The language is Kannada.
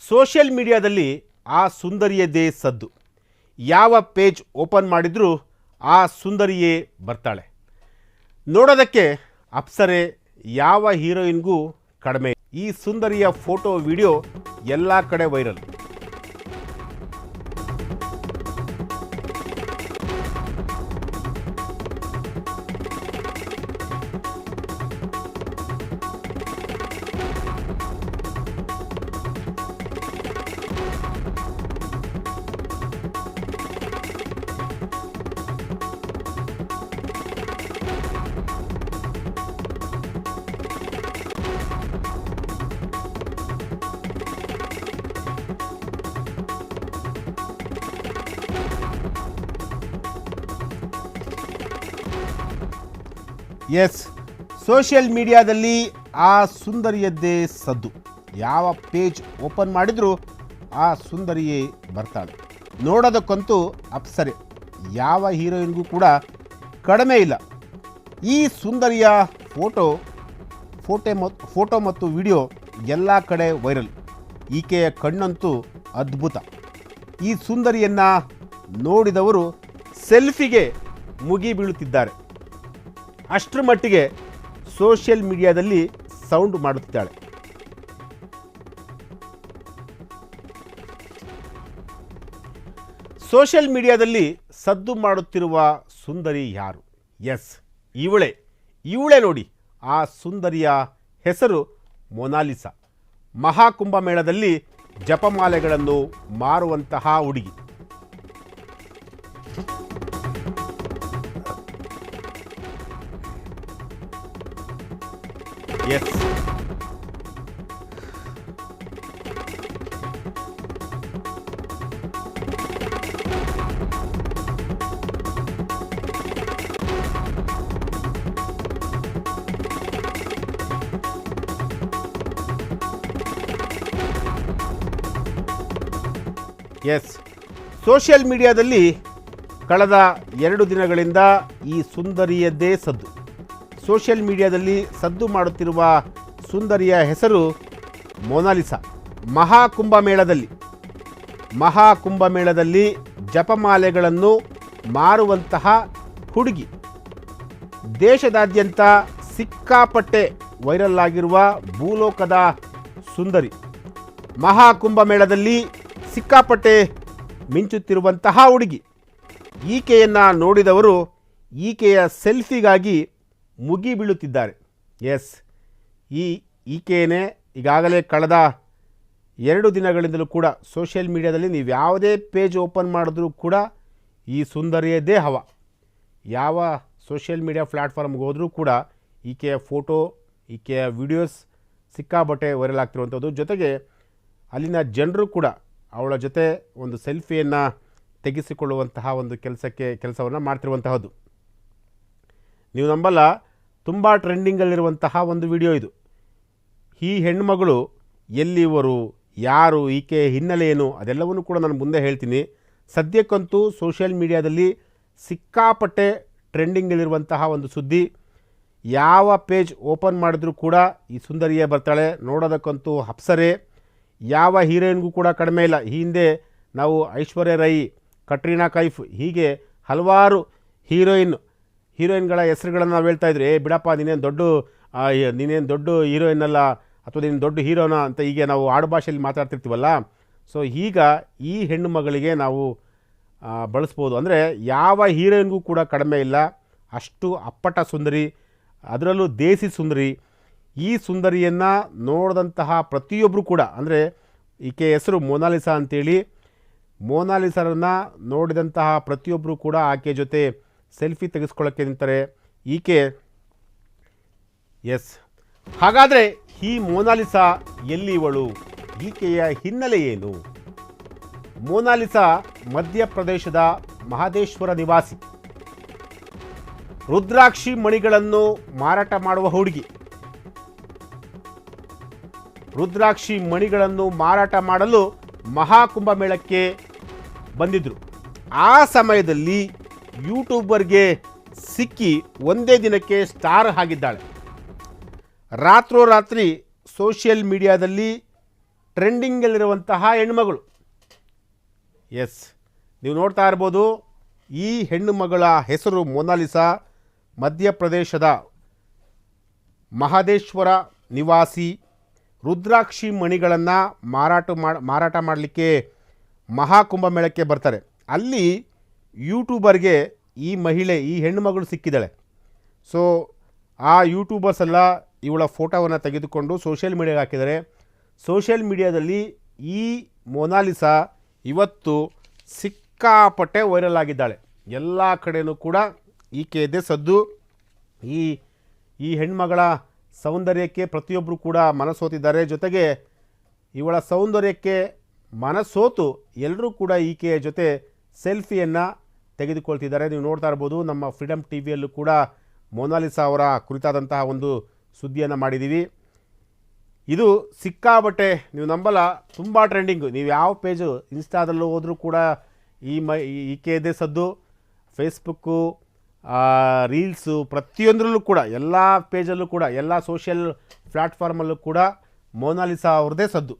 ಸೋಷಿಯಲ್ ಮೀಡಿಯಾದಲ್ಲಿ ಆ ಸುಂದರಿಯದೇ ಸದ್ದು. ಯಾವ ಪೇಜ್ ಓಪನ್ ಮಾಡಿದರೂ ಆ ಸುಂದರಿಯೇ ಬರ್ತಾಳೆ. ನೋಡೋದಕ್ಕೆ ಅಪ್ಸರೆ, ಯಾವ ಹೀರೋಯಿನ್ಗೂ ಕಡಿಮೆ. ಈ ಸುಂದರಿಯ ಫೋಟೋ ವಿಡಿಯೋ ಎಲ್ಲ ಕಡೆ ವೈರಲ್. ಎಸ್, ಸೋಷಿಯಲ್ ಮೀಡಿಯಾದಲ್ಲಿ ಆ ಸುಂದರಿಯದ್ದೇ ಸದ್ದು. ಯಾವ ಪೇಜ್ ಓಪನ್ ಮಾಡಿದರೂ ಆ ಸುಂದರಿಯೇ ಬರ್ತಾಳೆ. ನೋಡೋದಕ್ಕಂತೂ ಅಪ್ಸರೆ, ಯಾವ ಹೀರೋಯಿನ್ಗೂ ಕೂಡ ಕಡಿಮೆ ಇಲ್ಲ. ಈ ಸುಂದರಿಯ ಫೋಟೋ ಮತ್ತು ವಿಡಿಯೋ ಎಲ್ಲ ಕಡೆ ವೈರಲ್. ಈಕೆಯ ಕಣ್ಣಂತೂ ಅದ್ಭುತ. ಈ ಸುಂದರಿಯನ್ನು ನೋಡಿದವರು ಸೆಲ್ಫಿಗೆ ಮುಗಿ ಬೀಳುತ್ತಿದ್ದಾರೆ. ಅಷ್ಟರ ಮಟ್ಟಿಗೆ ಸೋಷಿಯಲ್ ಮೀಡಿಯಾದಲ್ಲಿ ಸೌಂಡ್ ಮಾಡುತ್ತಿದ್ದಾಳೆ. ಸೋಷಿಯಲ್ ಮೀಡಿಯಾದಲ್ಲಿ ಸದ್ದು ಮಾಡುತ್ತಿರುವ ಸುಂದರಿ ಯಾರು? ಎಸ್, ಇವಳೇ ನೋಡಿ. ಆ ಸುಂದರಿಯ ಹೆಸರು ಮೊನಾಲಿಸಾ. ಮಹಾಕುಂಭಮೇಳದಲ್ಲಿ ಜಪಮಾಲೆಗಳನ್ನು ಮಾರುವಂತಹ ಹುಡುಗಿ. ಎಸ್, ಸೋಷಿಯಲ್ ಮೀಡಿಯಾದಲ್ಲಿ ಕಳೆದ 2 ದಿನಗಳಿಂದ ಈ ಸುಂದರಿಯದ್ದೇ ಸದ್ದು. ಸೋಷಿಯಲ್ ಮೀಡಿಯಾದಲ್ಲಿ ಸದ್ದು ಮಾಡುತ್ತಿರುವ ಸುಂದರಿಯ ಹೆಸರು ಮೊನಾಲಿಸಾ. ಮಹಾಕುಂಭಮೇಳದಲ್ಲಿ ಜಪಮಾಲೆಗಳನ್ನು ಮಾರುವಂತಹ ಹುಡುಗಿ. ದೇಶದಾದ್ಯಂತ ಸಿಕ್ಕಾಪಟ್ಟೆ ವೈರಲ್ ಆಗಿರುವ ಭೂಲೋಕದ ಸುಂದರಿ. ಮಹಾಕುಂಭಮೇಳದಲ್ಲಿ ಸಿಕ್ಕಾಪಟ್ಟೆ ಮಿಂಚುತ್ತಿರುವಂತಹ ಹುಡುಗಿ. ಈಕೆಯನ್ನು ನೋಡಿದವರು ಈಕೆಯ ಸೆಲ್ಫಿಗಾಗಿ ಮುಗಿ ಬೀಳುತ್ತಿದ್ದಾರೆ. ಎಸ್, ಈಕೆಯೇ ಈಗಾಗಲೇ ಕಳೆದ 2 ದಿನಗಳಿಂದಲೂ ಕೂಡ ಸೋಷಿಯಲ್ ಮೀಡಿಯಾದಲ್ಲಿ ನೀವು ಯಾವುದೇ ಪೇಜ್ ಓಪನ್ ಮಾಡಿದ್ರೂ ಕೂಡ ಈ ಸುಂದರಿಯದೇ ಹವ. ಯಾವ ಸೋಷಿಯಲ್ ಮೀಡಿಯಾ ಪ್ಲ್ಯಾಟ್ಫಾರ್ಮ್ಗೆ ಹೋದರೂ ಕೂಡ ಈಕೆಯ ಫೋಟೋ, ಈಕೆಯ ವಿಡಿಯೋಸ್ ಸಿಕ್ಕಾಪಟ್ಟೆ ವೈರಲ್ ಆಗ್ತಿರುವಂಥದ್ದು. ಜೊತೆಗೆ ಅಲ್ಲಿನ ಜನರು ಕೂಡ ಅವಳ ಜೊತೆ ಒಂದು ಸೆಲ್ಫಿಯನ್ನು ತೆಗೆಸಿಕೊಳ್ಳುವಂತಹ ಒಂದು ಕೆಲಸವನ್ನು ಮಾಡ್ತಿರುವಂತಹದ್ದು. ನೀವು ನಂಬಲ್ಲ, ತುಂಬ ಟ್ರೆಂಡಿಂಗಲ್ಲಿರುವಂತಹ ಒಂದು ವಿಡಿಯೋ ಇದು. ಈ ಹೆಣ್ಣುಮಗಳು ಎಲ್ಲಿವರು, ಯಾರು, ಈಕೆ ಹಿನ್ನೆಲೆ ಏನು, ಅದೆಲ್ಲವನ್ನೂ ಕೂಡ ನಾನು ಮುಂದೆ ಹೇಳ್ತೀನಿ. ಸದ್ಯಕ್ಕಂತೂ ಸೋಷಿಯಲ್ ಮೀಡಿಯಾದಲ್ಲಿ ಸಿಕ್ಕಾಪಟ್ಟೆ ಟ್ರೆಂಡಿಂಗಲ್ಲಿರುವಂತಹ ಒಂದು ಸುದ್ದಿ. ಯಾವ ಪೇಜ್ ಓಪನ್ ಮಾಡಿದ್ರೂ ಕೂಡ ಈ ಸುಂದರಿಯೇ ಬರ್ತಾಳೆ. ನೋಡೋದಕ್ಕಂತೂ ಅಪ್ಸರೆ, ಯಾವ ಹೀರೋಯಿನ್ಗೂ ಕೂಡ ಕಡಿಮೆ ಇಲ್ಲ. ಈ ಹಿಂದೆ ನಾವು ಐಶ್ವರ್ಯ ರೈ, ಕಟ್ರೀನಾ ಕೈಫ್, ಹೀಗೆ ಹಲವಾರು ಹೀರೋಯಿನ್ಗಳ ಹೆಸರುಗಳನ್ನು ನಾವು ಹೇಳ್ತಾ ಇದ್ರಿ. ಬಿಡಪ್ಪ, ನೀನೇನು ದೊಡ್ಡ ಹೀರೋಯಿನ್ ಅಲ್ಲ, ಅಥವಾ ನೀನು ದೊಡ್ಡ ಹೀರೋನ ಅಂತ ಹೀಗೆ ನಾವು ಆಡುಭಾಷೆಯಲ್ಲಿ ಮಾತಾಡ್ತಿರ್ತೀವಲ್ಲ. ಸೊ ಈಗ ಈ ಹೆಣ್ಣು ಮಗಳಿಗೆ ನಾವು ಬಳಸ್ಬೋದು. ಅಂದರೆ ಯಾವ ಹೀರೋಯಿನ್ಗೂ ಕೂಡ ಕಡಿಮೆ ಇಲ್ಲ. ಅಷ್ಟು ಅಪ್ಪಟ ಸುಂದರಿ, ಅದರಲ್ಲೂ ದೇಸಿ ಸುಂದರಿ. ಈ ಸುಂದರಿಯನ್ನು ನೋಡಿದಂತಹ ಪ್ರತಿಯೊಬ್ಬರು ಕೂಡ, ಅಂದರೆ ಈಕೆ ಹೆಸರು ಮೊನಾಲಿಸಾ ಅಂತೇಳಿ, ಮೊನಾಲಿಸಾರನ್ನು ನೋಡಿದಂತಹ ಪ್ರತಿಯೊಬ್ಬರು ಕೂಡ ಆಕೆ ಜೊತೆ ಸೆಲ್ಫಿ ತೆಗೆಸ್ಕೊಳ್ಳೋಕ್ಕೆ ನಿಂತಾರೆ. ಹಾಗಾದರೆ ಈ ಮೊನಾಲಿಸಾ ಎಲ್ಲಿವಳು, ಈಕೆಯ ಹಿನ್ನೆಲೆ ಏನು? ಮೊನಾಲಿಸಾ ಮಧ್ಯಪ್ರದೇಶದ ಮಹದೇಶ್ವರ ನಿವಾಸಿ. ರುದ್ರಾಕ್ಷಿ ಮಣಿಗಳನ್ನು ಮಾರಾಟ ಮಾಡುವ ಹುಡುಗಿ. ರುದ್ರಾಕ್ಷಿ ಮಣಿಗಳನ್ನು ಮಾರಾಟ ಮಾಡಲು ಮಹಾಕುಂಭಮೇಳಕ್ಕೆ ಬಂದಿದ್ದರು. ಆ ಸಮಯದಲ್ಲಿ ಯೂಟ್ಯೂಬರ್ಗೆ ಸಿಕ್ಕಿ ಒಂದೇ ದಿನಕ್ಕೆ ಸ್ಟಾರ್ ಆಗಿದ್ದಾಳೆ. ರಾತ್ರೋರಾತ್ರಿ ಸೋಷಿಯಲ್ ಮೀಡಿಯಾದಲ್ಲಿ ಟ್ರೆಂಡಿಂಗಲ್ಲಿರುವಂತಹ ಹೆಣ್ಮಗಳು. ಎಸ್, ನೀವು ನೋಡ್ತಾ ಇರ್ಬೋದು, ಈ ಹೆಣ್ಣು ಮಗಳ ಹೆಸರು ಮೊನಾಲಿಸಾ. ಮಧ್ಯಪ್ರದೇಶದ ಮಹದೇಶ್ವರ ನಿವಾಸಿ. ರುದ್ರಾಕ್ಷಿ ಮಣಿಗಳನ್ನು ಮಾರಾಟ ಮಾಡಲಿಕ್ಕೆ ಮಹಾಕುಂಭಮೇಳಕ್ಕೆ ಬರ್ತಾರೆ. ಅಲ್ಲಿ ಯೂಟ್ಯೂಬರ್ಗೆ ಈ ಹೆಣ್ಣುಮಗಳು ಸಿಕ್ಕಿದ್ದಾಳೆ. ಸೊ ಆ ಯೂಟ್ಯೂಬರ್ಸ್ ಎಲ್ಲ ಇವಳ ಫೋಟೋವನ್ನು ತೆಗೆದುಕೊಂಡು ಸೋಷಿಯಲ್ ಮೀಡಿಯಾಗೆ ಹಾಕಿದ್ದಾರೆ. ಸೋಷಿಯಲ್ ಮೀಡಿಯಾದಲ್ಲಿ ಈ ಮೊನಾಲಿಸಾ ಇವತ್ತು ಸಿಕ್ಕಾಪಟ್ಟೆ ವೈರಲ್ ಆಗಿದ್ದಾಳೆ. ಎಲ್ಲ ಕಡೆಯೂ ಕೂಡ ಈಕೆಯದ್ದೇ ಸದ್ದು. ಈ ಹೆಣ್ಮಗಳ ಸೌಂದರ್ಯಕ್ಕೆ ಪ್ರತಿಯೊಬ್ಬರು ಕೂಡ ಮನಸೋತಿದ್ದಾರೆ. ಜೊತೆಗೆ ಇವಳ ಸೌಂದರ್ಯಕ್ಕೆ ಮನಸೋತು ಎಲ್ಲರೂ ಕೂಡ ಈಕೆಯ ಜೊತೆ ಸೆಲ್ಫಿಯನ್ನು ತೆಗೆದುಕೊಳ್ತಿದ್ದಾರೆ. ನೀವು ನೋಡ್ತಾ ಇರ್ಬೋದು, ನಮ್ಮ ಫ್ರೀಡಮ್ ಟಿವಿಯಲ್ಲೂ ಕೂಡ ಮೊನಾಲಿಸಾ ಅವರ ಕುರಿತಾದಂತಹ ಒಂದು ಸುದ್ದಿಯನ್ನು ಮಾಡಿದ್ದೀವಿ. ಇದು ಸಿಕ್ಕಾಬಟ್ಟೆ, ನೀವು ನಂಬಲ್ಲ, ತುಂಬ ಟ್ರೆಂಡಿಂಗು. ನೀವು ಯಾವ ಪೇಜು ಇನ್ಸ್ಟಾದಲ್ಲೂ ಹೋದರೂ ಕೂಡ ಈಕೆಯದೇ ಸದ್ದು. ಫೇಸ್ಬುಕ್ಕು, ರೀಲ್ಸು, ಪ್ರತಿಯೊಂದರಲ್ಲೂ ಕೂಡ, ಎಲ್ಲ ಪೇಜಲ್ಲೂ ಕೂಡ, ಎಲ್ಲ ಸೋಷಿಯಲ್ ಪ್ಲ್ಯಾಟ್ಫಾರ್ಮಲ್ಲೂ ಕೂಡ ಮೊನಾಲಿಸಾ ಅವ್ರದ್ದೇ ಸದ್ದು.